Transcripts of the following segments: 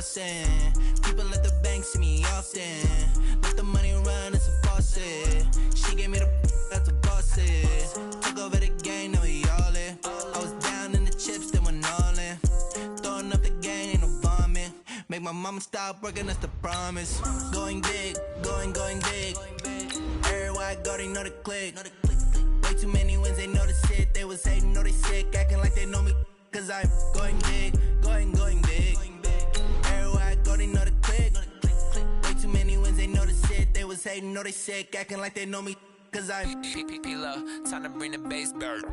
Boston. People at the bank see me often. Let the money run, it's a faucet. She gave me the that's a bosses. Took over the game, now we all in. I was down in the chips, then went all in. Throwing up the game, ain't no bombing. Make my mama stop working, that's the promise. Going big, going big. Everywhere I go, they know the click. Way too many wins, they know the shit. They was hating, know they sick, acting like they know me. Cause I'm going big, going big. Everywhere I go, they know the click. Way too many wins, they know the shit. They was hating, know they sick, acting like they know me. Cause I'm P-P-P-Low, time to bring the bass back.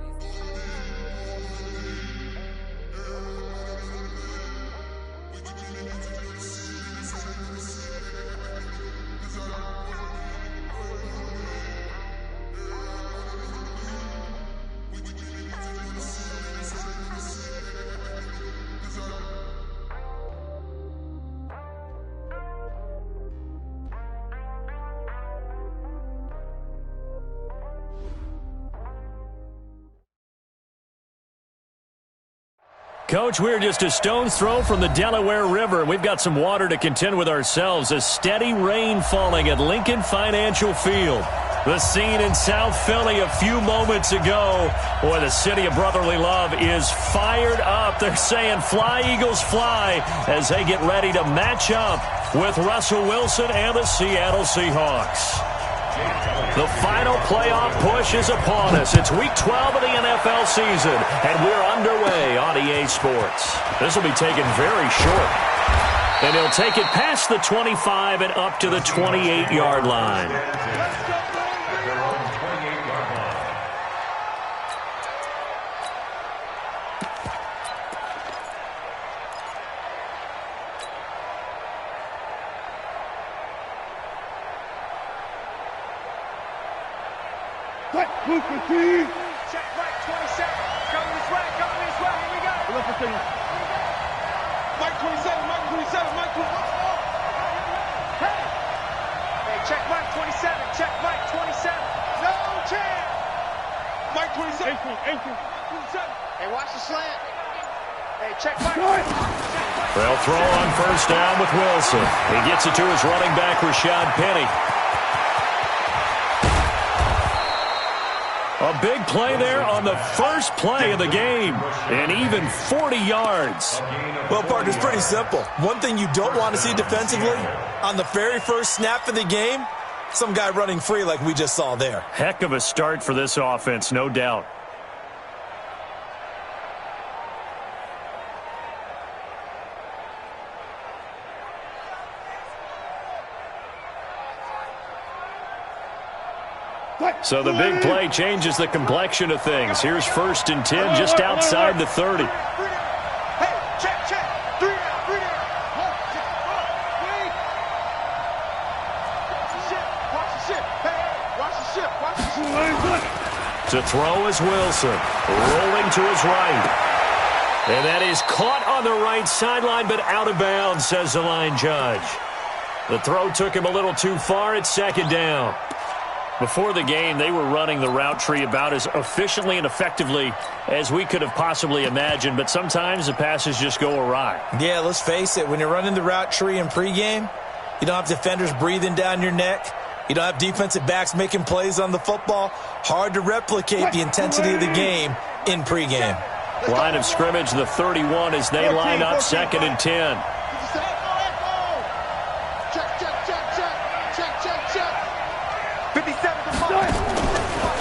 Coach, we're just a stone's throw from the Delaware River. We've got some water to contend with ourselves. A steady rain falling at Lincoln Financial Field. The scene in South Philly a few moments ago. Boy, the city of brotherly love is fired up. They're saying fly, Eagles, fly, as they get ready to match up with Russell Wilson and the Seattle Seahawks. The final playoff push is upon us. It's Week 12 of the NFL season, and we're underway on EA Sports. This will be taken very short, and he'll take it past the 25 and up to the 28-yard line. Check right, 27. Coming this way, here we go. Mike 27, Mike 27, Mike 27. Hey! Hey, check Mike 27, check Mike 27. No chance! Mike 27. 18. Hey, watch the slant. Hey, check Mike. They'll throw on first down with Wilson. He gets it to his running back, Rashad Penny. A big play there on the first play of the game, and even 40 yards. Well, Parker, it's pretty simple. One thing you don't want to see defensively, on the very first snap of the game, some guy running free like we just saw there. Heck of a start for this offense, no doubt. So the big play changes the complexion of things. Here's 1st and 10 just outside the 30. Hey, check. 3 down. Watch the ship. To throw is Wilson, rolling to his right. And that is caught on the right sideline, but out of bounds, says the line judge. The throw took him a little too far. It's 2nd down. Before the game, they were running the route tree about as efficiently and effectively as we could have possibly imagined, but sometimes the passes just go awry. Yeah, let's face it. When you're running the route tree in pregame, you don't have defenders breathing down your neck. You don't have defensive backs making plays on the football. Hard to replicate the intensity of the game in pregame. Line of scrimmage, the 31, as they line up 2nd and 10.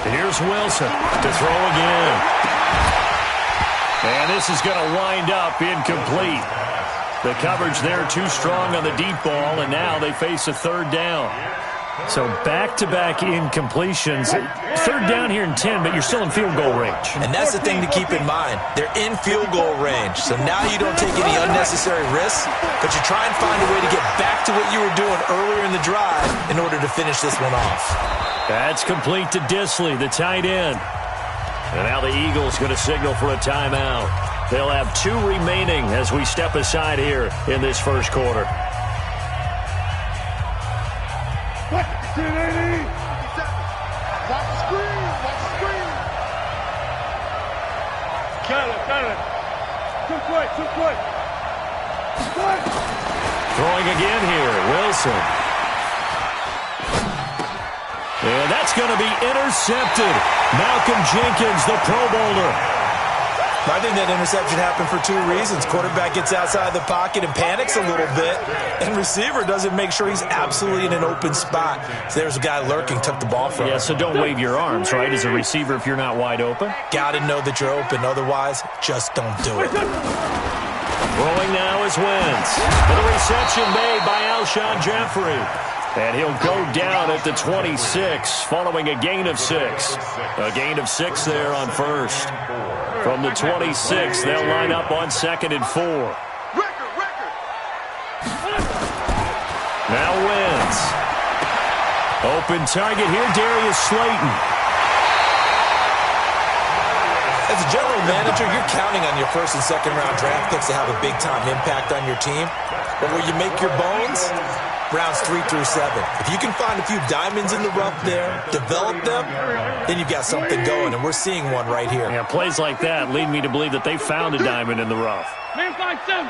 Here's Wilson to throw again. And this is going to wind up incomplete. The coverage there too strong on the deep ball, and now they face a 3rd down. So back-to-back incompletions. 3rd down here in 10, but you're still in field goal range. And that's the thing to keep in mind. They're in field goal range. So now you don't take any unnecessary risks, but you try and find a way to get back to what you were doing earlier in the drive in order to finish this one off. That's complete to Disley, the tight end. And now the Eagles going to signal for a timeout. They'll have 2 remaining as we step aside here in this first quarter. Watch the screen. Got it. Too quick. Throwing again here, Wilson. And that's going to be intercepted. Malcolm Jenkins, the Pro Bowler. I think that interception happened for two reasons. Quarterback gets outside the pocket and panics a little bit, and receiver doesn't make sure he's absolutely in an open spot. So there's a guy lurking, took the ball from him. Yeah, so don't wave your arms, right, as a receiver if you're not wide open. Got to know that you're open. Otherwise, just don't do it. Throwing now is Wentz. And the reception made by Alshon Jeffrey. And he'll go down at the 26 following a gain of 6. A gain of 6 there on first. From the 26, they'll line up on 2nd and 4. Now Wentz. Open target here, Darius Slayton. As a general manager, you're counting on your first and second round draft picks to have a big-time impact on your team. But where you make your bones, rounds 3 through 7. If you can find a few diamonds in the rough there, develop them, then you've got something going, and we're seeing one right here. Yeah, plays like that lead me to believe that they found a diamond in the rough. Man, 5-7.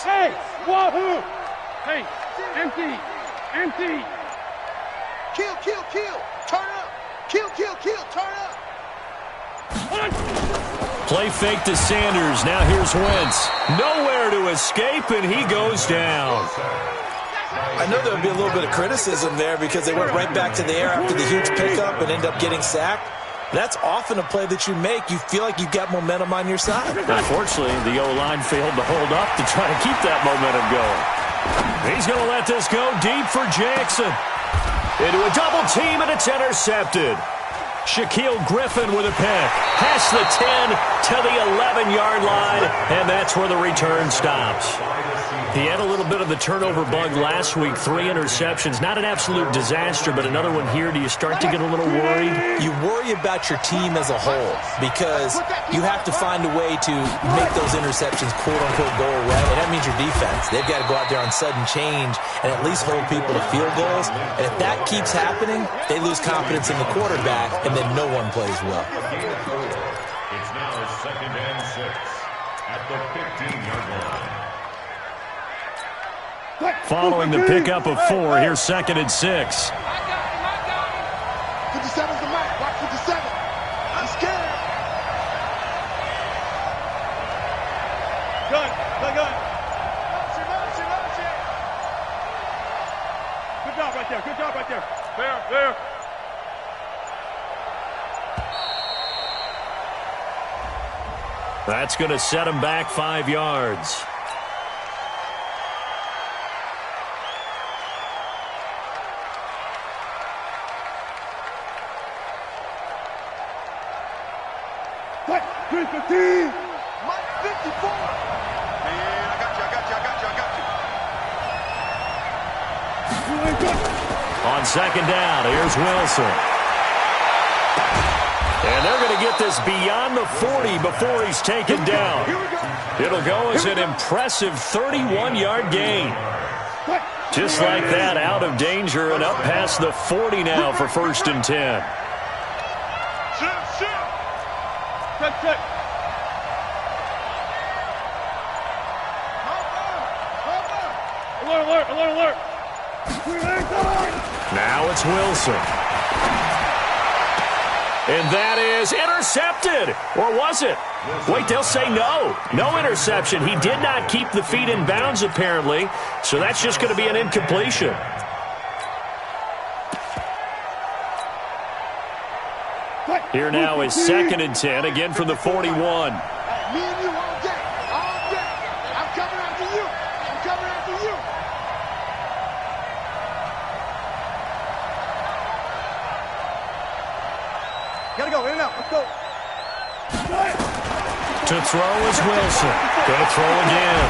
Hey, wahoo. Hey, empty. Kill, turn up. Kill, turn up. Play fake to Sanders. Now here's Wentz. Nowhere to escape, and he goes down. I know there'll be a little bit of criticism there because they went right back to the air after the huge pickup and end up getting sacked. That's often a play that you make. You feel like you've got momentum on your side. Unfortunately, the O-line failed to hold up to try to keep that momentum going. He's going to let this go deep for Jackson. Into a double team, and it's intercepted. Shaquille Griffin with a pick. Past the 10 to the 11-yard line, and that's where the return stops. He had a little bit of the turnover bug last week, 3 interceptions. Not an absolute disaster, but another one here. Do you start to get a little worried? You worry about your team as a whole because you have to find a way to make those interceptions, quote-unquote, go away, and that means your defense. They've got to go out there on sudden change and at least hold people to field goals. And if that keeps happening, they lose confidence in the quarterback, and then no one plays well. It's now 2nd and 6 at the 15-yard line. Following the pickup of 4, here's 2nd and 6. 57's the mark. Watch 57. I'm scared. Gun. Good job right there. There. That's going to set him back 5 yards. Mike 54. Man, I got you. On 2nd down, here's Wilson. And they're going to get this beyond the 40 before he's taken down. It'll go as an impressive 31-yard gain. Just like that, out of danger and up past the 40 now for 1st and 10. Check. Alert. Now it's Wilson. And that is intercepted. Or was it? Wait, they'll say no. No interception. He did not keep the feet in bounds, apparently. So that's just going to be an incompletion. Here now is 2nd and 10, again from the 41. Me and you all day. I'm coming after you. Gotta go, in and out. Let's go. To throw is Wilson. Going to throw again.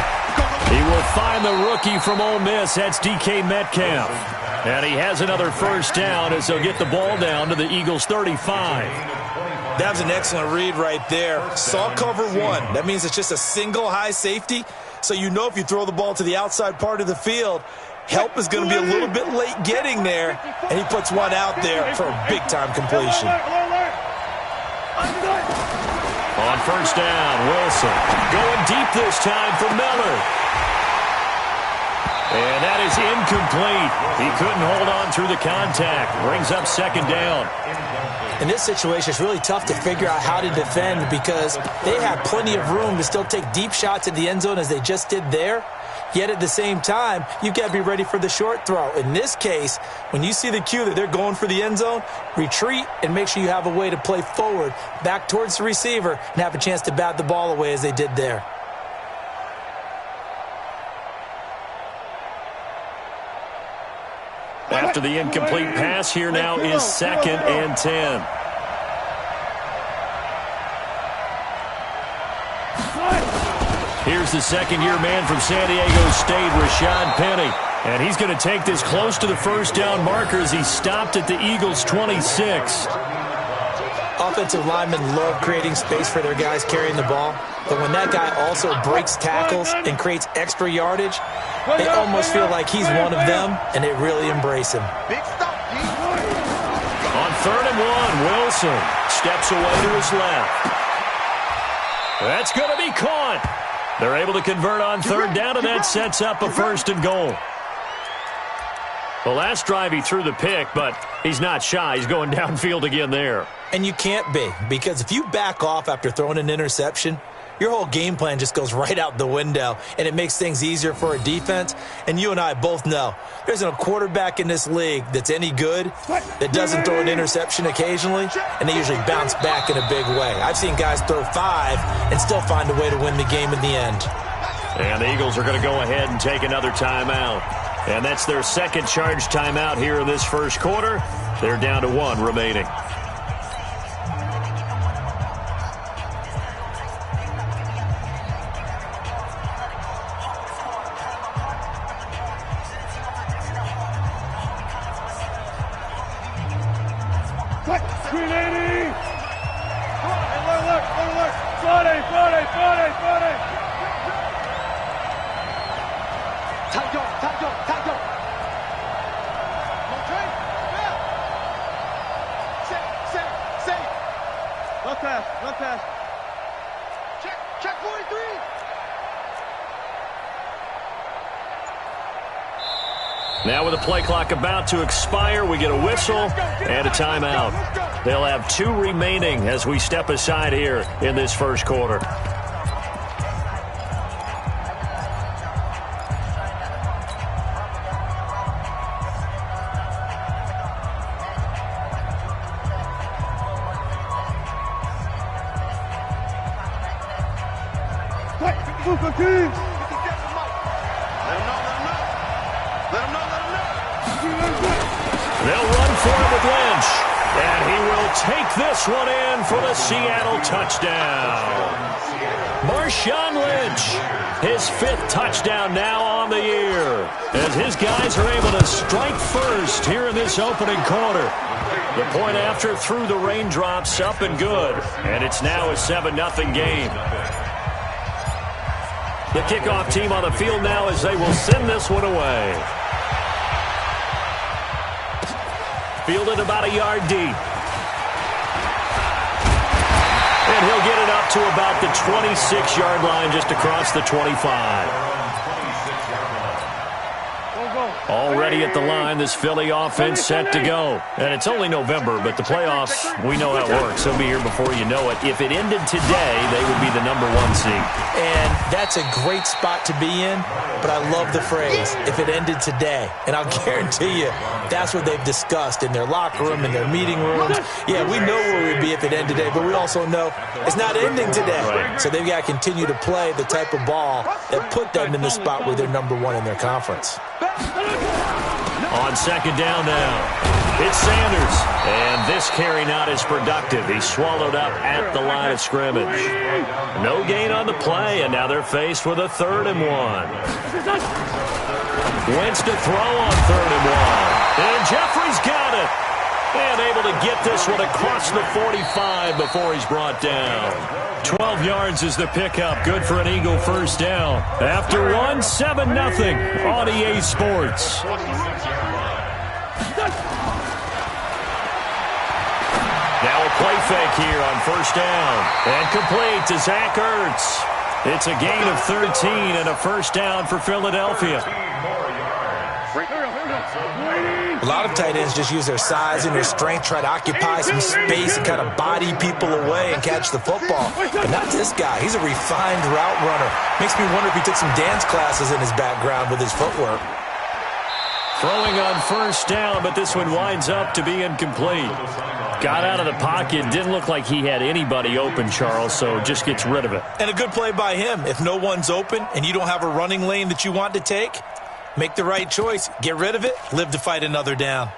He will find the rookie from Ole Miss. That's DK Metcalf. And he has another 1st down as they'll get the ball down to the Eagles' 35. That was an excellent read right there. Saw cover 1. That means it's just a single high safety. So you know if you throw the ball to the outside part of the field, help is going to be a little bit late getting there. And he puts one out there for a big-time completion. On 1st down, Wilson going deep this time for Miller. He couldn't hold on through the contact. Brings up second down. In this situation, it's really tough to figure out how to defend because they have plenty of room to still take deep shots at the end zone as they just did there. Yet at the same time, you've got to be ready for the short throw. In this case, when you see the cue that they're going for the end zone, retreat and make sure you have a way to play forward, back towards the receiver, and have a chance to bat the ball away as they did there. After the incomplete pass, here now is 2nd and 10. Here's the second-year man from San Diego State, Rashad Penny. And he's going to take this close to the first down marker as he stopped at the Eagles' 26. Offensive linemen love creating space for their guys carrying the ball. But when that guy also breaks tackles and creates extra yardage, they almost feel like he's one of them, and they really embrace him. On 3rd and 1, Wilson steps away to his left. That's going to be caught. They're able to convert on 3rd down, and that sets up a 1st and goal. The last drive he threw the pick, but he's not shy. He's going downfield again there. And you can't be, because if you back off after throwing an interception, your whole game plan just goes right out the window, and it makes things easier for a defense. And you and I both know there's a quarterback in this league that's any good that doesn't throw an interception occasionally, and they usually bounce back in a big way. I've seen guys throw 5 and still find a way to win the game in the end. And the Eagles are going to go ahead and take another timeout. And that's their second charge timeout here in this first quarter. They're down to 1 remaining. Check 43. Now with the play clock about to expire, we get a whistle and a timeout. They'll have 2 remaining as we step aside here in this first quarter. They'll run for it with Lynch. And he will take this one in for the Seattle touchdown. Marshawn Lynch, his 5th touchdown now on the year, as his guys are able to strike first here in this opening quarter. The point after through the raindrops, up and good. And it's now a 7-0 game. The kickoff team on the field now as they will send this one away. Fielded about a yard deep. And he'll get it up to about the 26-yard line, just across the 25. Already at the line, this Philly offense set to go. And it's only November, but the playoffs, we know how it works. They'll be here before you know it. If it ended today, they would be the number 1 seed. And that's a great spot to be in, but I love the phrase, if it ended today. And I'll guarantee you, that's what they've discussed in their locker room, in their meeting rooms. Yeah, we know where we'd be if it ended today, but we also know it's not ending today. Right. So they've got to continue to play the type of ball that put them in the spot where they're number 1 in their conference. On second down now, it's Sanders. And this carry not as productive. He's swallowed up at the line of scrimmage. No gain on the play, and now they're faced with a 3rd and 1. Wentz to throw on 3rd and 1. And Jeffrey's got it. And able to get this one across the 45 before he's brought down. 12 yards is the pickup. Good for an Eagle first down. After 1, 7-0 on EA Sports. Now a play fake here on first down. And complete to Zach Ertz. It's a gain of 13 and a first down for Philadelphia. A lot of tight ends just use their size and their strength, try to occupy some space and kind of body people away and catch the football. But not this guy. He's a refined route runner. Makes me wonder if he took some dance classes in his background with his footwork. Throwing on first down, but this one winds up to be incomplete. Got out of the pocket. Didn't look like he had anybody open, Charles, so just gets rid of it. And a good play by him. If no one's open and you don't have a running lane that you want to take, make the right choice. Get rid of it. Live to fight another down.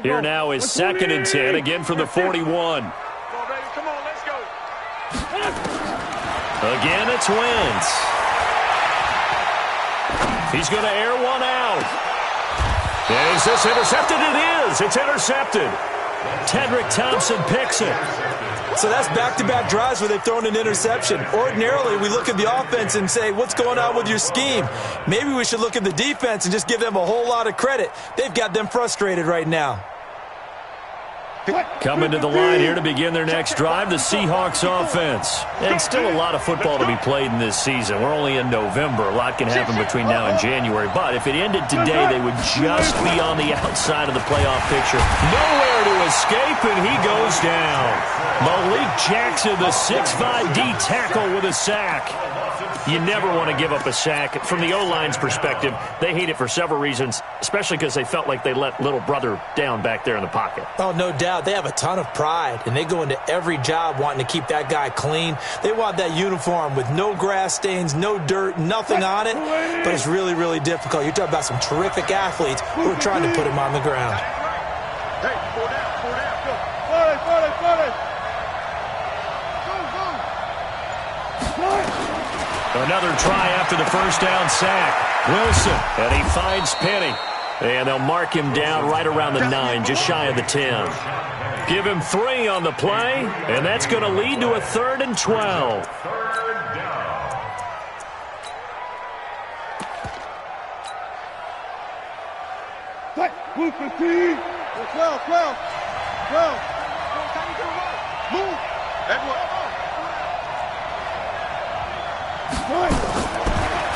Here now is 2nd and 10, again from the 41. Come on, let's go. Again, it's Wentz. He's going to air one out. Is this intercepted? It is. It's intercepted. Tedrick Thompson picks it. So that's back-to-back drives where they've thrown an interception. Ordinarily, we look at the offense and say, what's going on with your scheme? Maybe we should look at the defense and just give them a whole lot of credit. They've got them frustrated right now. Coming to the line here to begin their next drive, the Seahawks offense. And still a lot of football to be played in this season. We're only in November. A lot can happen between now and January. But if it ended today, they would just be on the outside of the playoff picture. Nowhere to escape, and he goes down. Malik Jackson, the 6'5" D tackle with a sack. You never want to give up a sack. From the O-line's perspective, they hate it for several reasons, especially because they felt like they let little brother down back there in the pocket. Oh, no doubt. They have a ton of pride, and they go into every job wanting to keep that guy clean. They want that uniform with no grass stains, no dirt, nothing on it, but it's really, really difficult. You're talking about some terrific athletes who are trying to put him on the ground. Hey, four down, go. Another try after the first down sack. Wilson, and he finds Penny. And they'll mark him down right around the 9, just shy of the 10. Give him 3 on the play, and that's going to lead to a 3rd and 12. Third down. Move 15. 12. Move. Edward.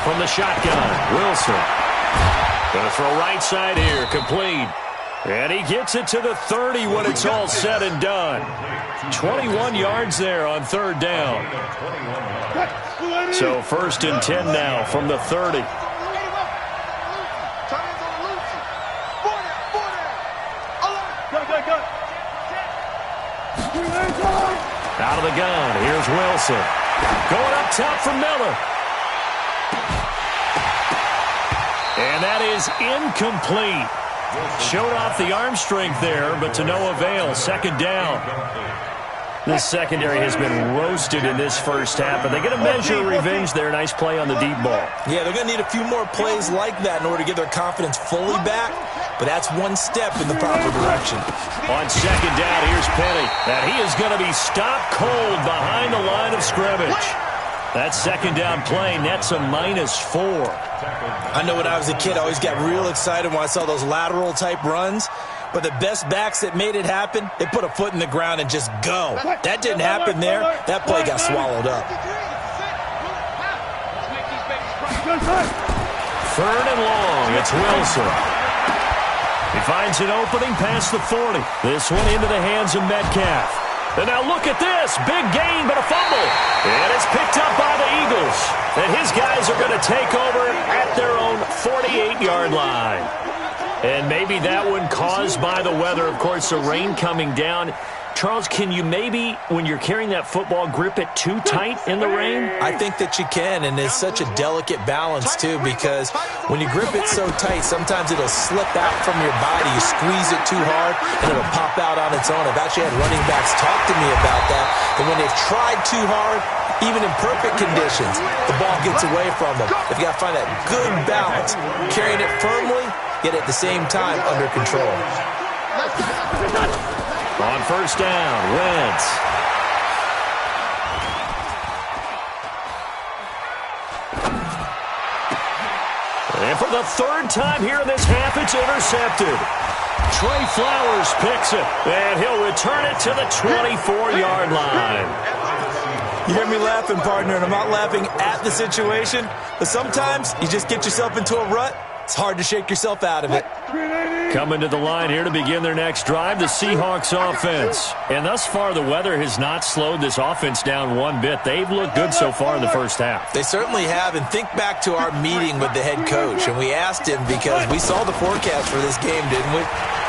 From the shotgun, Wilson. Going to throw right side here, complete. And he gets it to the 30 when it's all said and done. 21 yards there on 3rd down. So 1st and 10 now from the 30. Out of the gun, here's Wilson. Going up top for Miller. And that is incomplete. Showed off the arm strength there, but to no avail. 2nd down. This secondary has been roasted in this first half, but they get a measure of revenge there. Nice play on the deep ball. Yeah, they're going to need a few more plays like that in order to get their confidence fully back, but that's one step in the proper direction. On 2nd down, here's Penny. And he is going to be stopped cold behind the line of scrimmage. That 2nd down play nets a -4. I know when I was a kid, I always got real excited when I saw those lateral-type runs. But the best backs that made it happen, they put a foot in the ground and just go. That didn't happen there. That play got swallowed up. 3rd and long. It's Wilson. He finds an opening past the 40. This one into the hands of Metcalf. And now look at this. Big gain, but a fumble. And it's picked up by the Eagles. And his guys are going to take over at their own 48-yard line. And maybe that one caused by the weather. Of course, the rain coming down. Charles, can you maybe, when you're carrying that football, grip it too tight in the rain? I think that you can, and it's such a delicate balance, too, because when you grip it so tight, sometimes it'll slip out from your body. You squeeze it too hard, and it'll pop out on its own. I've actually had running backs talk to me about that, and when they've tried too hard, even in perfect conditions, the ball gets away from them. They've got to find that good balance, carrying it firmly, yet at the same time under control. On 1st down, Wentz. And for the 3rd time here in this half, it's intercepted. Trey Flowers picks it, and he'll return it to the 24-yard line. You hear me laughing, partner, and I'm not laughing at the situation, but sometimes you just get yourself into a rut. It's hard to shake yourself out of it. Coming to the line here to begin their next drive, the Seahawks offense. And thus far, the weather has not slowed this offense down one bit. They've looked good so far in the first half. They certainly have, and think back to our meeting with the head coach, and we asked him because we saw the forecast for this game, didn't we?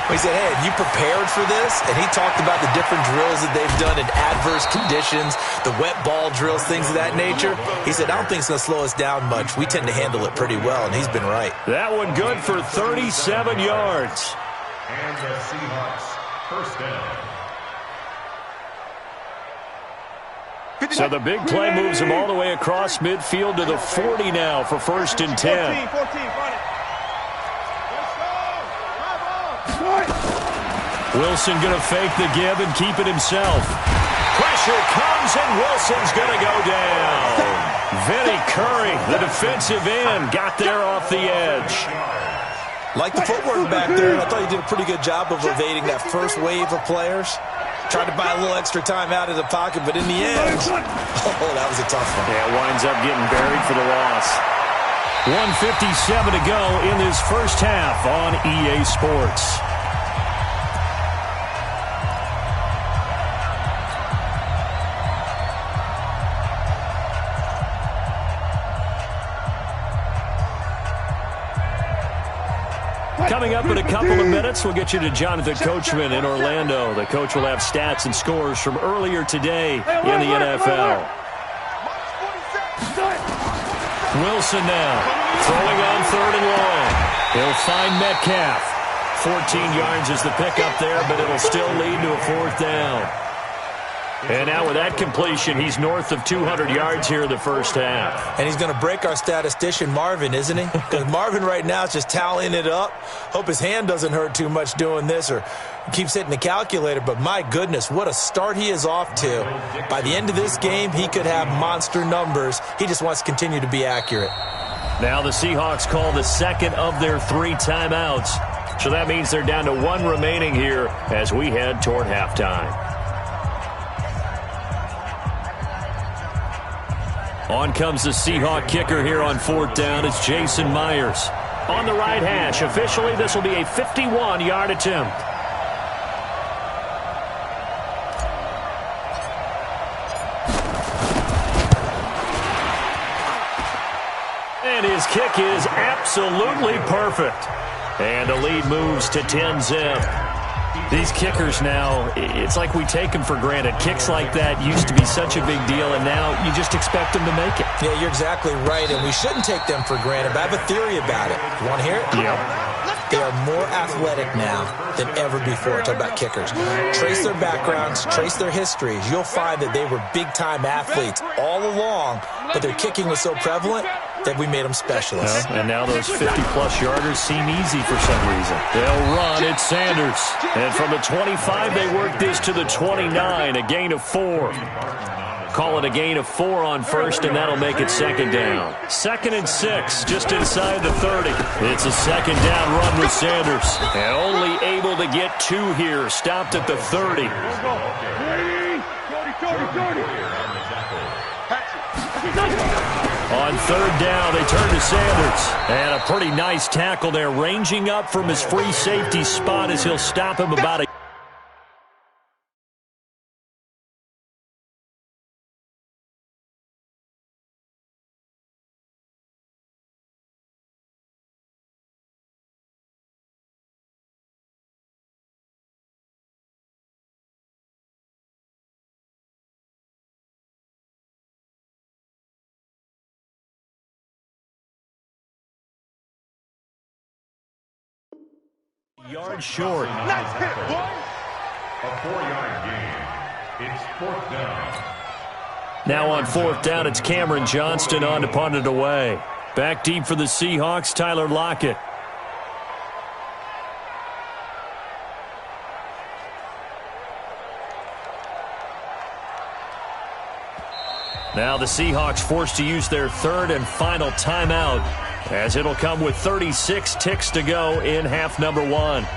We said, hey, have you prepared for this? And he talked about the different drills that they've done in adverse conditions, the wet ball drills, things of that nature. He said, I don't think it's going to slow us down much. We tend to handle it pretty well, and he's been right. That one good for 37 yards. And the Seahawks first down. So the big play moves him all the way across midfield to the 40 now for 1st and 10. 14. Wilson going to fake the give and keep it himself. Pressure comes, and Wilson's going to go down. Vinny Curry, the defensive end, got there off the edge. Like the footwork back there, I thought he did a pretty good job of evading that first wave of players. Tried to buy a little extra time out of the pocket, but in the end, that was a tough one. Yeah, it winds up getting buried for the loss. 1:57 to go in this first half on EA Sports. Coming up in a couple of minutes, we'll get you to Jonathan Coachman in Orlando. The coach will have stats and scores from earlier today in the NFL. Wilson now, throwing on 3rd and long. He'll find Metcalf. 14 yards is the pickup there, but it'll still lead to a 4th down. And now with that completion, he's north of 200 yards here in the first half. And he's going to break our statistician, Marvin, isn't he? Because Marvin right now is just tallying it up. Hope his hand doesn't hurt too much doing this or keeps hitting the calculator. But my goodness, what a start he is off to. By the end of this game, he could have monster numbers. He just wants to continue to be accurate. Now the Seahawks call the second of their 3 timeouts. So that means they're down to 1 remaining here as we head toward halftime. On comes the Seahawk kicker here on 4th down. It's Jason Myers. On the right hash, officially this will be a 51-yard attempt. And his kick is absolutely perfect. And the lead moves to 10-zip. These kickers now, it's like we take them for granted. Kicks like that used to be such a big deal, and now you just expect them to make it. Yeah, you're exactly right, and we shouldn't take them for granted, but I have a theory about it. You want to hear it? Yeah. They are more athletic now than ever before. Talk about kickers. Trace their backgrounds, trace their histories. You'll find that they were big-time athletes all along, but their kicking was so prevalent that we made them specialists. And now those 50-plus yarders seem easy for some reason. They'll run. It's Sanders. And from the 25, they work this to the 29, a gain of 4. Call it a gain of 4 on 1st, and that'll make it 2nd down. 2nd and 6, just inside the 30. It's a 2nd down run with Sanders. And only able to get 2 here, stopped at the 30. On 3rd down, they turn to Sanders. And a pretty nice tackle there, ranging up from his free safety spot as he'll stop him about a yard short. Nice hit, boy. A 4-yard gain. It's 4th down. Now on 4th down, it's Cameron Johnston on to punt it away. Back deep for the Seahawks, Tyler Lockett. Now the Seahawks forced to use their 3rd and final timeout, as it'll come with 36 ticks to go in half number 1.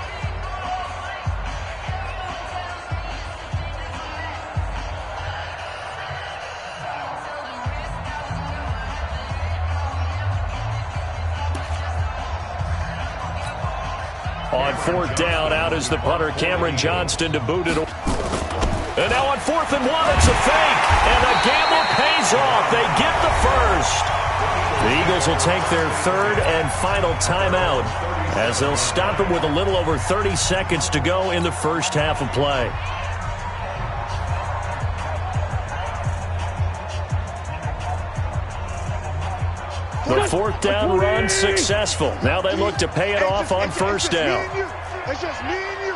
On 4th down, out is the punter, Cameron Johnston, to boot it. And now on 4th and 1, it's a fake. And the gamble pays off. They get the first. The Eagles will take their 3rd and final timeout as they'll stop it with a little over 30 seconds to go in the first half of play. The 4th down run successful. Now they look to pay it off on 1st down. It's just me and you.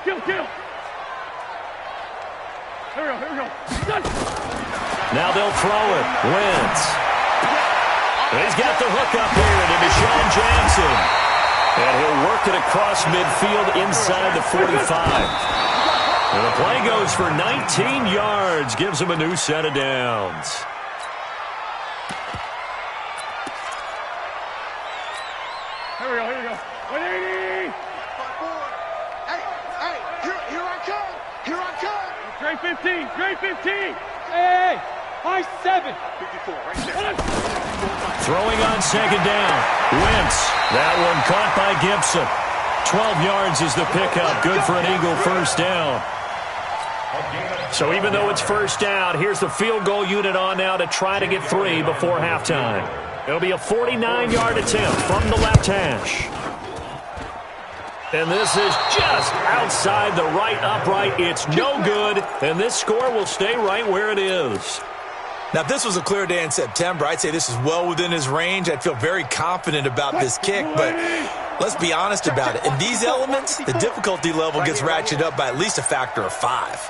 Kill. Here we go. Now they'll throw it. Wentz. He's got the hook up here to Deshaun Jackson. And he'll work it across midfield inside the 45. And the play goes for 19 yards. Gives him a new set of downs. Here we go. 180. Hey, here I come. Great 15. Hey, high 7. 54, right there. Throwing on 2nd down. Wentz. That one caught by Gibson. 12 yards is the pickup. Good for an Eagle 1st down. So even though it's 1st down, here's the field goal unit on now to try to get 3 before halftime. It'll be a 49-yard attempt from the left hash. And this is just outside the right upright. It's no good, and this score will stay right where it is. Now, if this was a clear day in September, I'd say this is well within his range. I'd feel very confident about this kick, but let's be honest about it. In these elements, the difficulty level gets ratcheted up by at least a factor of 5.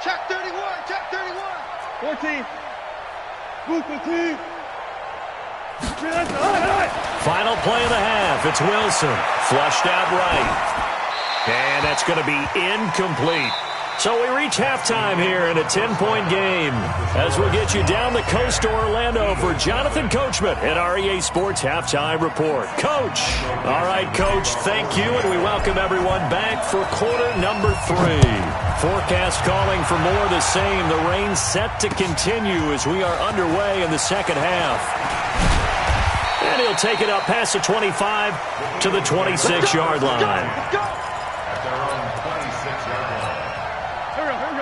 Check 31. 14. Move 15. Final play of the half. It's Wilson. Flushed out right. And that's going to be incomplete. So we reach halftime here in a 10-point game as we'll get you down the coast to Orlando for Jonathan Coachman at our EA Sports Halftime Report. Coach. All right, Coach, thank you, and we welcome everyone back for quarter number 3. Forecast calling for more of the same. The rain set to continue as we are underway in the second half. And he'll take it up past the 25 to the 26-yard line.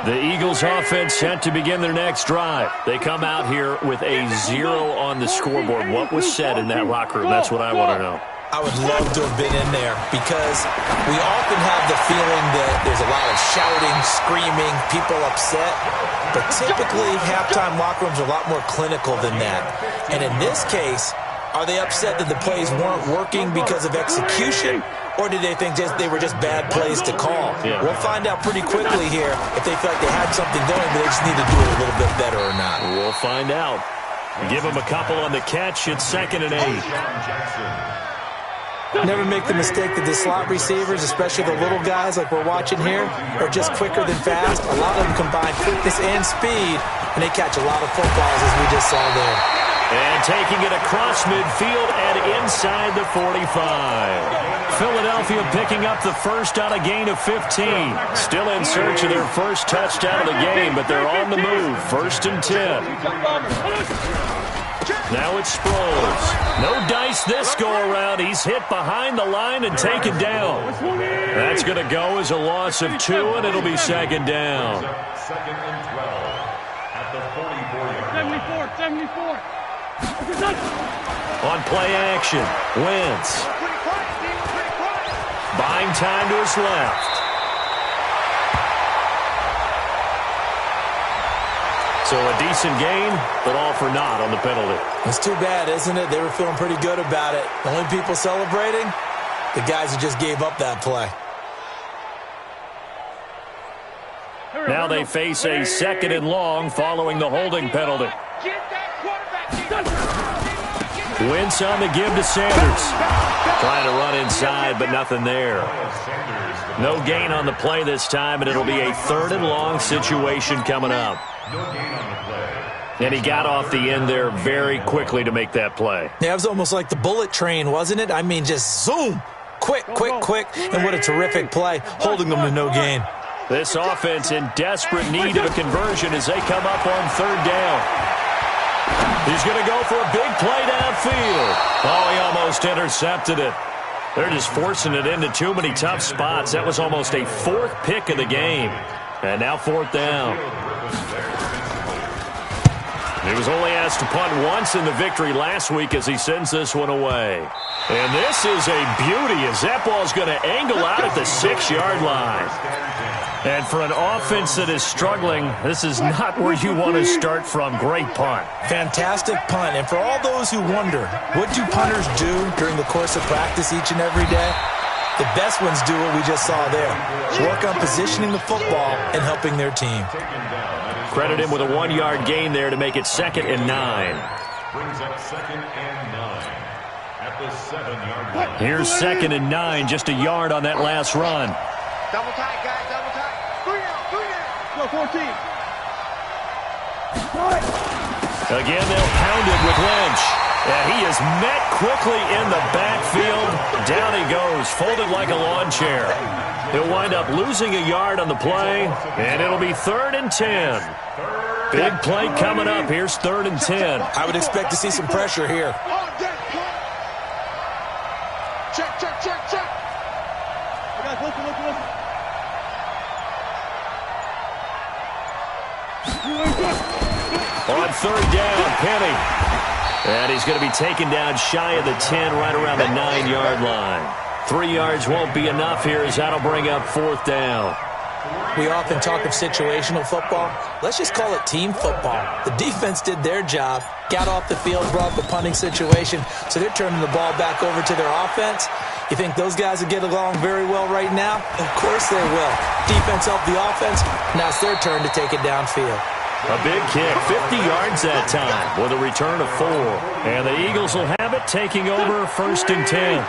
The Eagles offense set to begin their next drive. They come out here with a 0 on the scoreboard. What was said in that locker room? That's what I want to know. I would love to have been in there because we often have the feeling that there's a lot of shouting, screaming, people upset. But typically, halftime locker rooms are a lot more clinical than that. And in this case, are they upset that the plays weren't working because of execution? Or did they think they were just bad plays to call? Yeah. We'll find out pretty quickly here if they feel like they had something going, but they just need to do it a little bit better or not. We'll find out. Give them a couple on the catch. It's 2nd and 8. Never make the mistake that the slot receivers, especially the little guys like we're watching here, are just quicker than fast. A lot of them combine quickness and speed, and they catch a lot of footballs, as we just saw there. And taking it across midfield and inside the 45. Philadelphia picking up the first on a gain of 15. Still in search of their first touchdown of the game, but they're on the move. 1st and 10. Now it's Sproles. No dice this go-around. He's hit behind the line and taken down. That's going to go as a loss of 2, and it'll be 2nd down. 2nd and 12 at the 44-yard line. 74. On play action, Wentz. Buying time to his left. So a decent gain, but all for naught on the penalty. It's too bad, isn't it? They were feeling pretty good about it. The only people celebrating, the guys who just gave up that play. Now they face a 2nd and long following the holding penalty. Wentz on the give to Sanders. Trying to run inside, but nothing there. No gain on the play this time, and it'll be a 3rd and long situation coming up. And he got off the end there very quickly to make that play. Yeah, it was almost like the bullet train, wasn't it? I mean, just zoom. Quick. And what a terrific play, holding them to no gain. This offense in desperate need of a conversion as they come up on 3rd down. He's going to go for a big play downfield. Oh, he almost intercepted it. They're just forcing it into too many tough spots. That was almost a fourth pick of the game. And now fourth down. He was only asked to punt once in the victory last week as he sends this one away. And this is a beauty as that ball's going to angle out at the 6-yard line. And for an offense that is struggling, this is not where you want to start from. Great punt. Fantastic punt. And for all those who wonder, what do punters do during the course of practice each and every day? The best ones do what we just saw there. Work on positioning the football and helping their team. Credit him with a 1-yard gain there to make it 2nd and 9. Brings up 2nd and 9 at the 7-yard line. Here's 2nd and 9, just a yard on that last run. Double tight, guys, double tight. 3 out. Go 14. Again, they'll pound it with Lynch. And he is met quickly in the backfield. Down he goes, folded like a lawn chair. He'll wind up losing a yard on the play, and it'll be 3rd and 10. Big play coming up. Here's 3rd and 10. I would expect to see some pressure here. Check, check, check, check. Listen. On 3rd down, Penny. And he's going to be taken down shy of the 10, right around the 9-yard line. 3 yards won't be enough here as that'll bring up 4th down. We often talk of situational football. Let's just call it team football. The defense did their job, got off the field, brought the punting situation, so they're turning the ball back over to their offense. You think those guys will get along very well right now? Of course they will. Defense helped the offense. Now it's their turn to take it downfield. A big kick, 50 yards that time with a return of 4. And the Eagles will have it, taking over 1st and 10.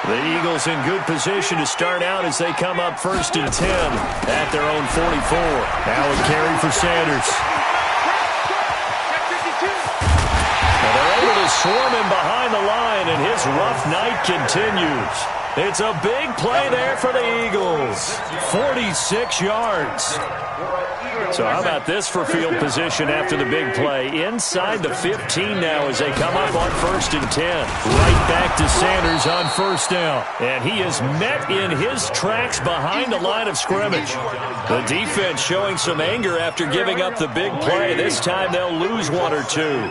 The Eagles in good position to start out as they come up 1st and 10 at their own 44. Now a carry for Sanders. And they're able to swarm him behind the line, and his rough night continues. It's a big play there for the Eagles. 46 yards. So how about this for field position after the big play? Inside the 15 now as they come up on 1st and 10. Right back to Sanders on 1st down. And he is met in his tracks behind the line of scrimmage. The defense showing some anger after giving up the big play. This time they'll lose 1 or 2. We're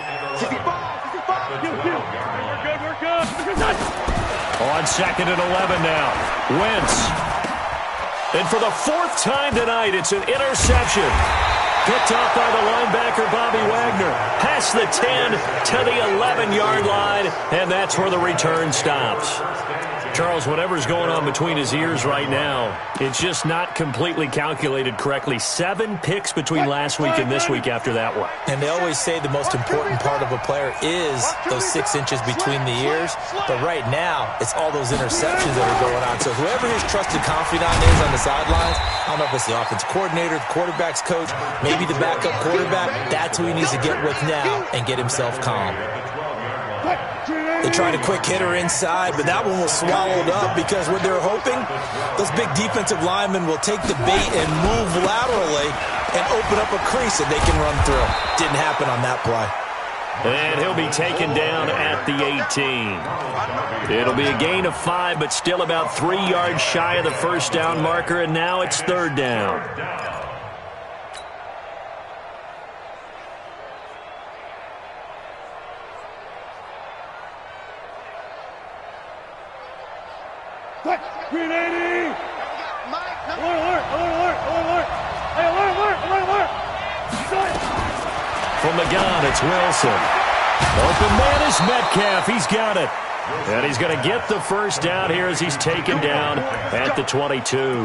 good. On 2nd and 11 now. Wentz. And for the 4th time tonight, it's an interception. Picked off by the linebacker, Bobby Wagner. Past the 10 to the 11-yard line, and that's where the return stops. Charles, whatever's going on between his ears right now, it's just not completely calculated correctly. 7 picks between last week and this week after that one. And they always say the most important part of a player is those 6 inches between the ears. But right now, it's all those interceptions that are going on. So whoever his trusted confidant is on the sidelines, I don't know if it's the offensive coordinator, the quarterback's coach, maybe the backup quarterback, that's who he needs to get with now and get himself calm. They tried a quick hitter inside, but that one was swallowed up because what they're hoping, those big defensive linemen will take the bait and move laterally and open up a crease that they can run through. Didn't happen on that play. And he'll be taken down at the 18. It'll be a gain of 5, but still about 3 yards shy of the 1st down marker, and now it's 3rd down. Green 80! Alert! Hey, alert! From the gun, it's Wilson. Open man is Metcalf. He's got it. And he's going to get the 1st down here as he's taken down at the 22.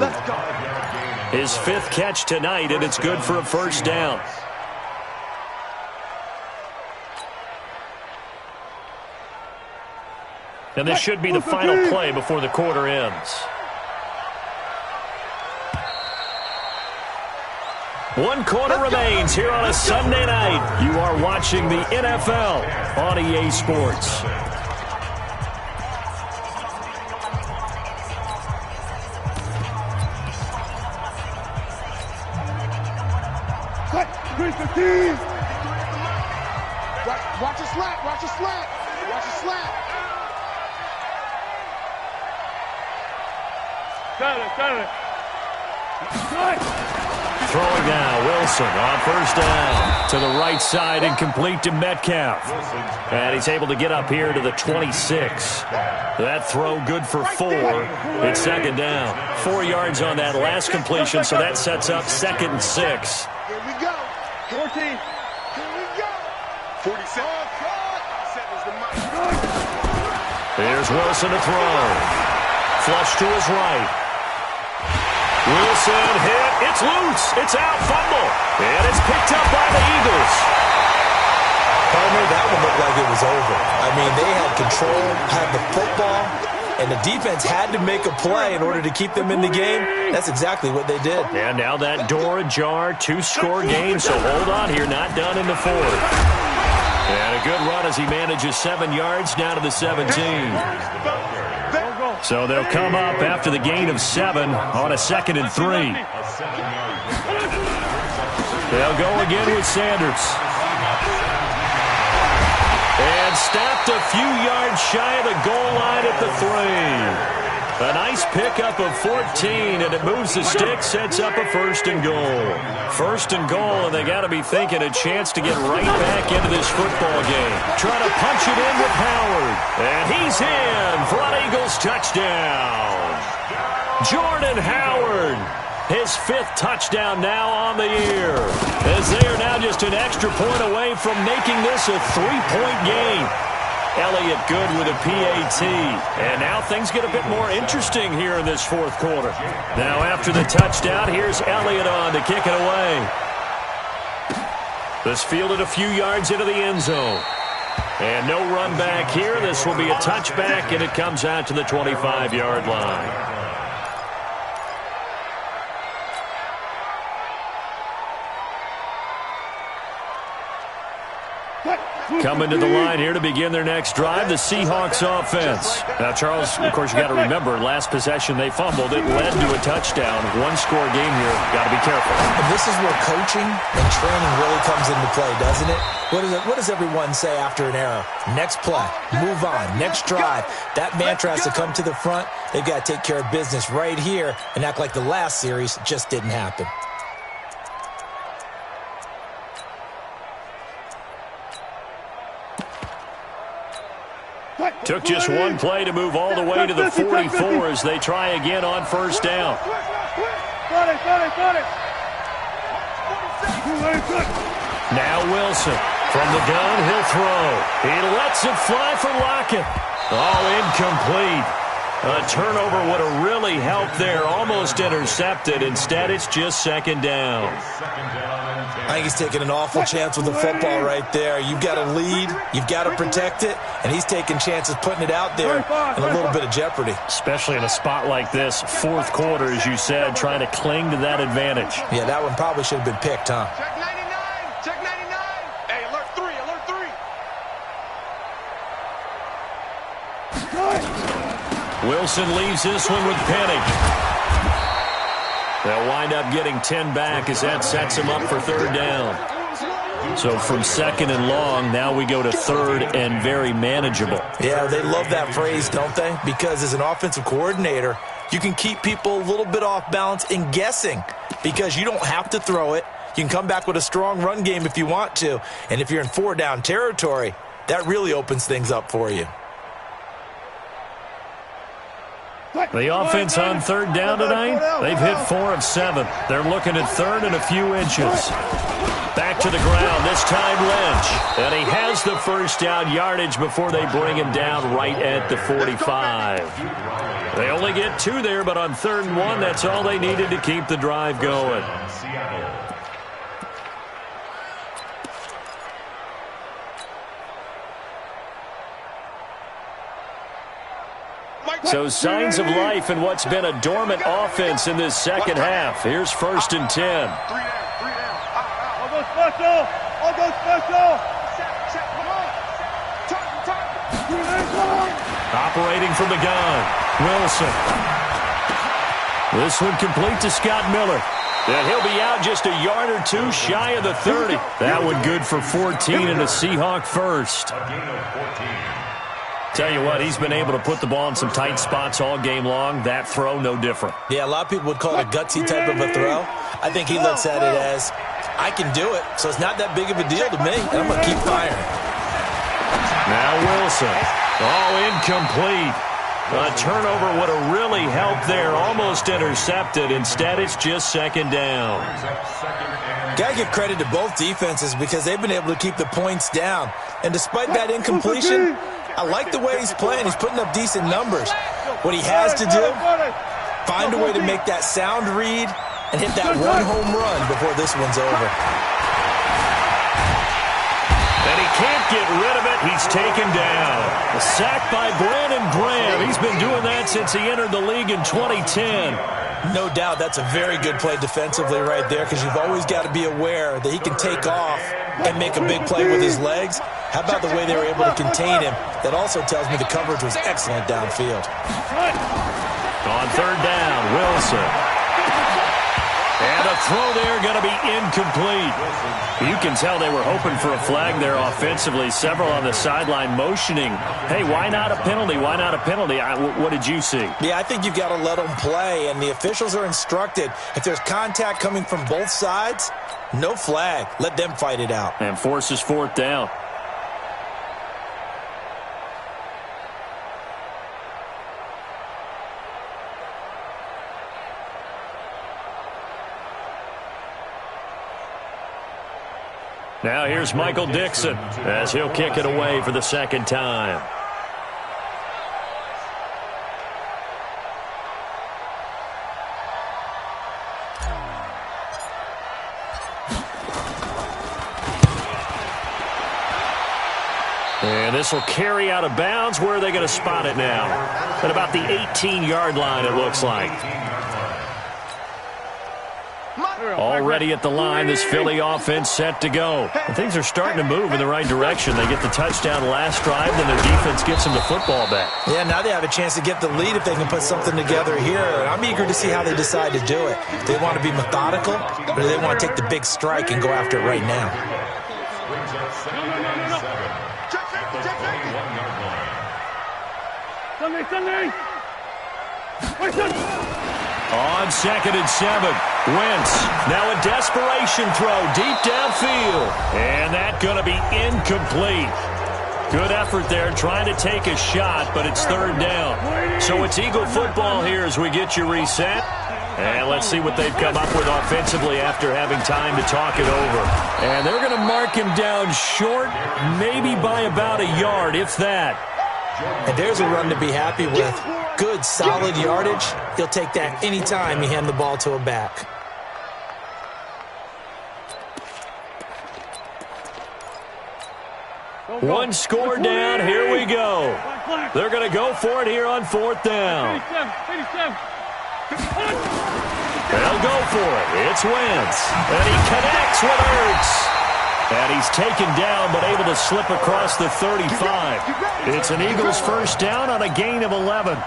His 5th catch tonight, and it's good for a 1st down. And this should be the final play before the quarter ends. 1 quarter remains here on a Sunday night. You are watching the NFL on EA Sports. Watch a slant. Watch a slant. Watch a slant. Got it. Throwing now, Wilson on first down to the right side and complete to Metcalf. And he's able to get up here to the 26. That throw good for 4. It's second down. 4 yards on that last completion, so that sets up 2nd and 6. Here we go. 14. Here we go. 47. Here's Wilson to throw. Flush to his right. Wilson hit. It's loose. It's out. Fumble. And it's picked up by the Eagles. Partner, that one looked like it was over. I mean, they had control, had the football, and the defense had to make a play in order to keep them in the game. That's exactly what they did. And now that door ajar, 2-score game, so hold on here. Not done in the 4th. And a good run as he manages 7 yards down to the 17. So they'll come up after the gain of 7 on a 2nd and 3. They'll go again with Sanders. And stopped a few yards shy of the goal line at the 3. A nice pickup of 14, and it moves the stick, sets up a 1st and goal. 1st and goal, and they got to be thinking a chance to get right back into this football game. Trying to punch it in with Howard. And he's in for an Eagles touchdown. Jordan Howard, his 5th touchdown now on the year. As they are now just an extra point away from making this a 3-point game. Elliott good with a PAT. And now things get a bit more interesting here in this 4th quarter. Now after the touchdown, here's Elliott on to kick it away. This fielded a few yards into the end zone. And no run back here. This will be a touchback, and it comes out to the 25-yard line. Coming to the line here to begin their next drive, the Seahawks offense. Now, Charles, of course, you got to remember, last possession they fumbled. It led to a touchdown. 1-score game here. Got to be careful. And this is where coaching and training really comes into play, doesn't it? What does everyone say after an error? Next play, move on, next drive. That mantra has to come to the front. They've got to take care of business right here and act like the last series just didn't happen. Took just one play to move all the way to the 44 as they try again on first down. Now Wilson from the gun, he'll throw. He lets it fly for Lockett. All incomplete. A turnover would have really helped there. Almost intercepted. Instead, it's just 2nd down. I think he's taking an awful chance with the football right there. You've got to lead. You've got to protect it. And he's taking chances putting it out there in a little bit of jeopardy. Especially in a spot like this, 4th quarter, as you said, trying to cling to that advantage. Yeah, that one probably should have been picked, huh? Check 99. Check 99. Hey, alert 3. Alert 3. Wilson leaves this one with Penny. They'll wind up getting 10 back as that sets him up for 3rd down. So from 2nd and long, now we go to 3rd and very manageable. Yeah, they love that phrase, don't they? Because as an offensive coordinator, you can keep people a little bit off balance and guessing because you don't have to throw it. You can come back with a strong run game if you want to. And if you're in 4-down territory, that really opens things up for you. The offense on 3rd down tonight, they've hit 4 of 7. They're looking at 3rd and a few inches. Back to the ground, this time Lynch. And he has the first down yardage before they bring him down right at the 45. They only get 2 there, but on 3rd and 1, that's all they needed to keep the drive going. So signs of life in what's been a dormant offense in this 2nd half. Here's 1st and 10. 3 down. All go special. All go special. Check. Come on. Turn. Operating from the gun, Wilson. This one complete to Scott Miller. And he'll be out just a yard or two shy of the 30. That one good for 14 and a Seahawk first. Tell you what, he's been able to put the ball in some tight spots all game long. That throw, no different. Yeah, a lot of people would call it a gutsy type of a throw. I think he looks at it as, I can do it, so it's not that big of a deal to me, and I'm going to keep firing. Now Wilson. Oh, incomplete. A turnover would have really helped there. Almost intercepted. Instead, it's just second down. Got to give credit to both defenses because they've been able to keep the points down. And despite that incompletion, I like the way he's playing. He's putting up decent numbers. What he has to do, find a way to make that sound read and hit that one home run before this one's over. And he can't get rid of it. He's taken down. A sack by Brandon Graham. He's been doing that since he entered the league in 2010. No doubt that's a very good play defensively right there because you've always got to be aware that he can take off and make a big play with his legs. How about the way they were able to contain him? That also tells me the coverage was excellent downfield. On third down, Wilson. And a throw there going to be incomplete. You can tell they were hoping for a flag there offensively. Several on the sideline motioning, hey, why not a penalty? Why not a penalty? What did you see? Yeah, I think you've got to let them play, and the officials are instructed. If there's contact coming from both sides, no flag. Let them fight it out. And forces fourth down. Now here's Michael Dixon as he'll kick it away for the second time. And this will carry out of bounds. Where are they going to spot it now? At about the 18-yard line, it looks like. Already at the line, this Philly offense set to go. And things are starting to move in the right direction. They get the touchdown last drive, then their defense gets them the football back. Yeah, now they have a chance to get the lead if they can put something together here. I'm eager to see how they decide to do it. Do they want to be methodical, or do they want to take the big strike and go after it right now? On 2nd and 7, Wentz. Now a desperation throw deep downfield. And that's going to be incomplete. Good effort there trying to take a shot, but it's third down. So it's Eagle football here as we get you reset. And let's see what they've come up with offensively after having time to talk it over. And they're going to mark him down short, maybe by about a yard, if that. And there's a run to be happy with. Good, solid yardage. He'll take that anytime you hand the ball to a back. One score down. Here we go. They're going to go for it here on fourth down. They'll go for it. It's Wentz. And he connects with Ertz. And he's taken down but able to slip across the 35. It's an Eagles first down on a gain of 11.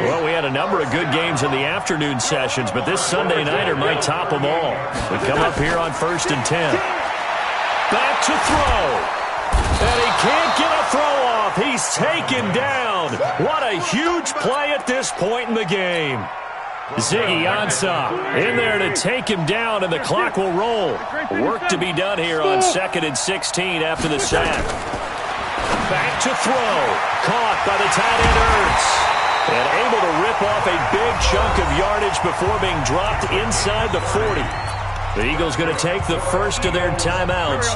Well, we had a number of good games in the afternoon sessions, but this Sunday nighter might top them all. We come up here on 1st and 10. Back to throw. And he can't get a throw off. He's taken down. What a huge play at this point in the game. Ziggy Ansah in there to take him down, and the clock will roll. Work to be done here on 2nd and 16 after the sack. Back to throw. Caught by the tight end Ertz. And able to rip off a big chunk of yardage before being dropped inside the 40. The Eagles going to take the first of their timeouts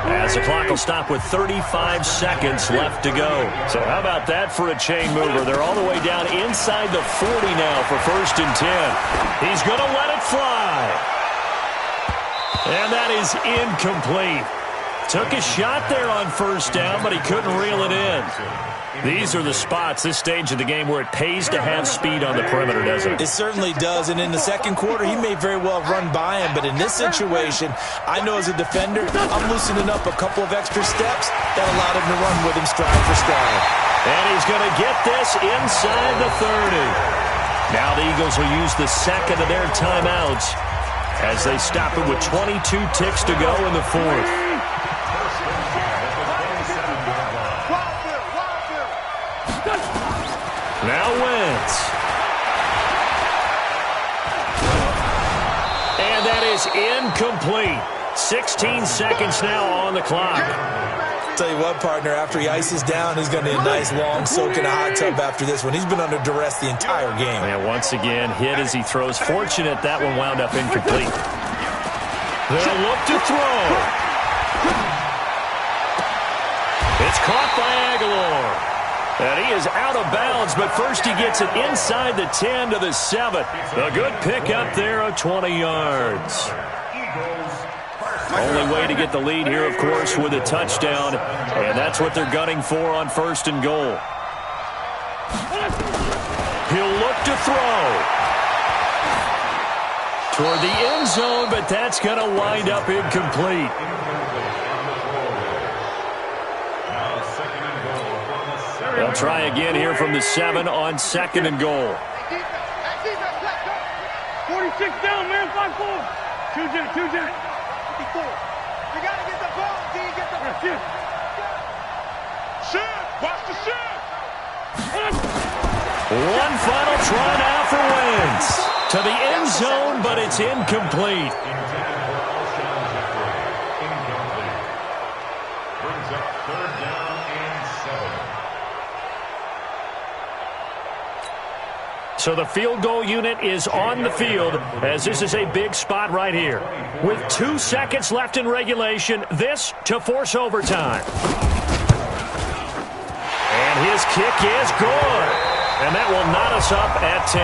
as the clock will stop with 35 seconds left to go. So how about that for a chain mover? They're all the way down inside the 40 now for 1st and 10. He's going to let it fly. And that is incomplete. Took a shot there on 1st down, but he couldn't reel it in. These are the spots, this stage of the game, where it pays to have speed on the perimeter, doesn't it? It certainly does, and in the second quarter, he may very well run by him, but in this situation, I know as a defender, I'm loosening up a couple of extra steps that allowed him to run with him stride for stride. And he's going to get this inside the 30. Now the Eagles will use the second of their timeouts as they stop it with 22 ticks to go in the fourth. Now Wentz. And that is incomplete. 16 seconds now on the clock. Tell you what, partner, after he ices down, he's going to need a nice long soak in a hot tub after this one. He's been under duress the entire game. And once again, hit as he throws. Fortunate that one wound up incomplete. They'll look to throw. It's caught by Aguilar. And he is out of bounds, but first he gets it inside the 10 to the 7. A good pickup there of 20 yards. Only way to get the lead here, of course, with a touchdown, and that's what they're gunning for on first and goal. He'll look to throw toward the end zone, but that's going to wind up incomplete. They'll try again here from the 7 on second and goal. 46 down, man, 5-4. 2-0. 54. You got to get the ball, D. Get the ball. Shoot. Watch the shoot. One final try now for Wentz. To the end zone, but it's incomplete. Brings up third down and 7. So the field goal unit is on the field as this is a big spot right here. With 2 seconds left in regulation, this to force overtime. And his kick is good. And that will knot us up at 10.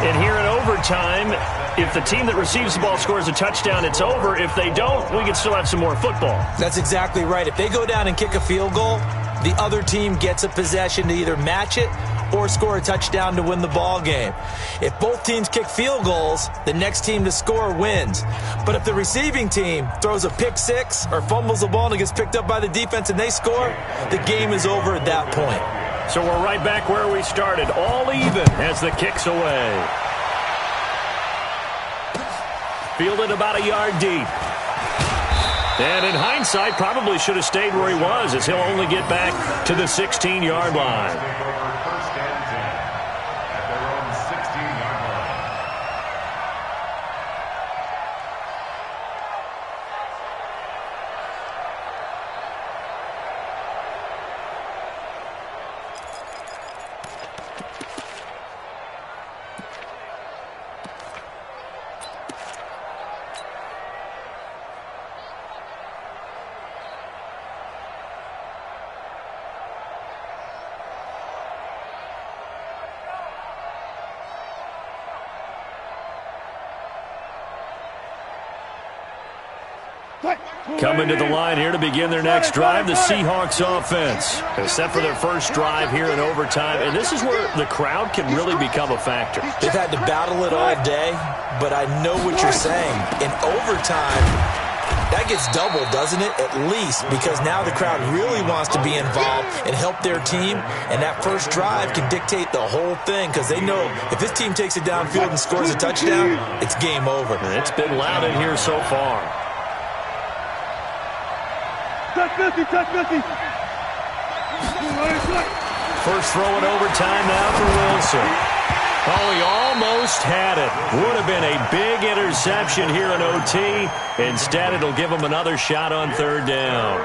And here in overtime, if the team that receives the ball scores a touchdown, it's over. If they don't, we can still have some more football. That's exactly right. If they go down and kick a field goal, the other team gets a possession to either match it or score a touchdown to win the ball game. If both teams kick field goals, the next team to score wins. But if the receiving team throws a pick six or fumbles the ball and it gets picked up by the defense and they score, the game is over at that point. So we're right back where we started, all even as the kick's away. Fielded about a yard deep. And in hindsight, probably should have stayed where he was as he'll only get back to the 16-yard line. Coming to the line here to begin their next drive, the Seahawks offense. Except for their first drive here in overtime. And this is where the crowd can really become a factor. They've had to battle it all day, but I know what you're saying. In overtime, that gets doubled, doesn't it? At least, because now the crowd really wants to be involved and help their team. And that first drive can dictate the whole thing because they know if this team takes it downfield and scores a touchdown, it's game over. And it's been loud in here so far. Touch 50. First throw in overtime now for Wilson. Oh, he almost had it. Would have been a big interception here in OT. Instead, it'll give him another shot on third down.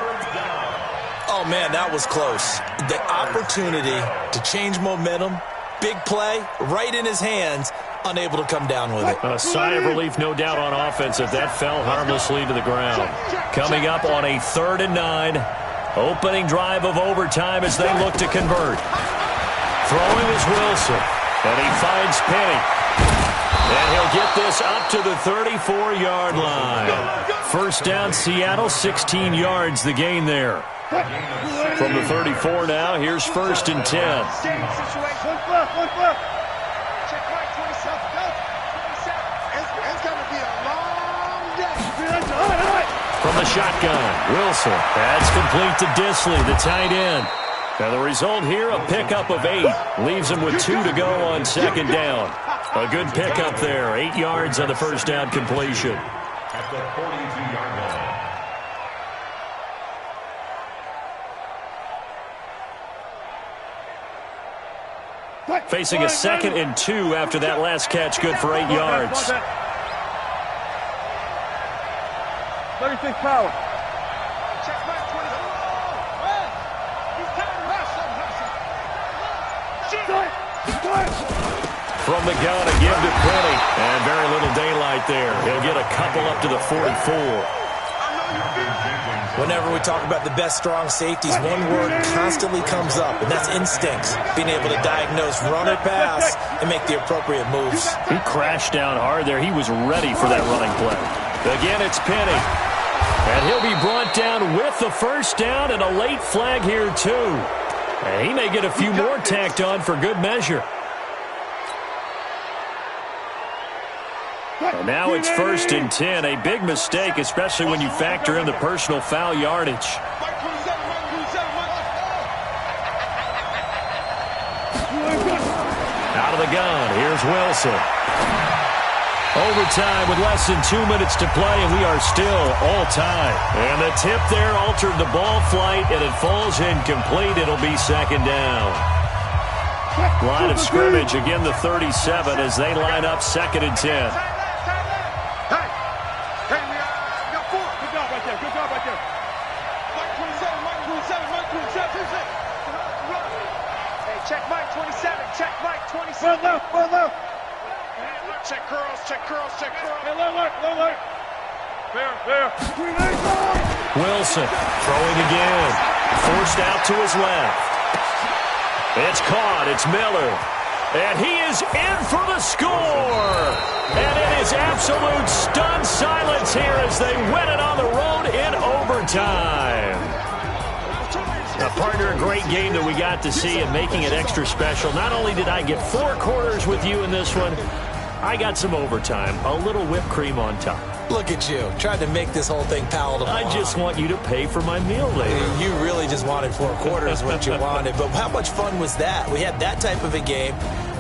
Oh, man, that was close. The opportunity to change momentum, big play, right in his hands, unable to come down with it. A sigh of relief, no doubt, on offense if that fell harmlessly to the ground. Coming up on a 3rd and 9. Opening drive of overtime as they look to convert. Throwing is Wilson. And he finds Penny. And he'll get this up to the 34-yard line. First down, Seattle, 16 yards the gain there. From the 34 now, here's 1st and 10. One flip. From the shotgun, Wilson. That's complete to Disley, the tight end. Now the result here, a pickup of 8. Leaves him with 2 to go on 2nd down. A good pickup there. 8 yards on the first down completion. At the 42-yard line. Facing a 2nd and 2 after that last catch. Good for 8 yards. 36 power. From the gun, a give to Penny. And very little daylight there. He'll get a couple up to the 44. Whenever we talk about the best strong safeties, one word constantly comes up, and that's instincts. Being able to diagnose run or pass and make the appropriate moves. He crashed down hard there. He was ready for that running play. Again, it's Penny. And he'll be brought down with the first down and a late flag here, too. And he may get a few more tacked on for good measure. And now it's 1st and 10. A big mistake, especially when you factor in the personal foul yardage. Out of the gun, here's Wilson. Overtime with less than 2 minutes to play, and we are still all time. And the tip there altered the ball flight, and it falls incomplete. It'll be 2nd down. Line of scrimmage, again the 37 as they line up 2nd and 10. Check Mike 27. Check Mike 27. One left. Check curls. Check curls. Check curls. Hey, look. There. Wilson throwing again. Forced out to his left. It's caught. It's Miller. And he is in for the score. And it is absolute stunned silence here as they win it on the road in overtime. Partner, a great game that we got to see and making it extra special. Not only did I get 4 quarters with you in this one, I got some overtime, a little whipped cream on top. Look at you, tried to make this whole thing palatable. I just want you to pay for my meal later. You really just wanted 4 quarters what you wanted, but how much fun was that? We had that type of a game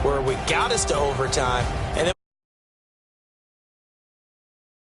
where we got us to overtime, and then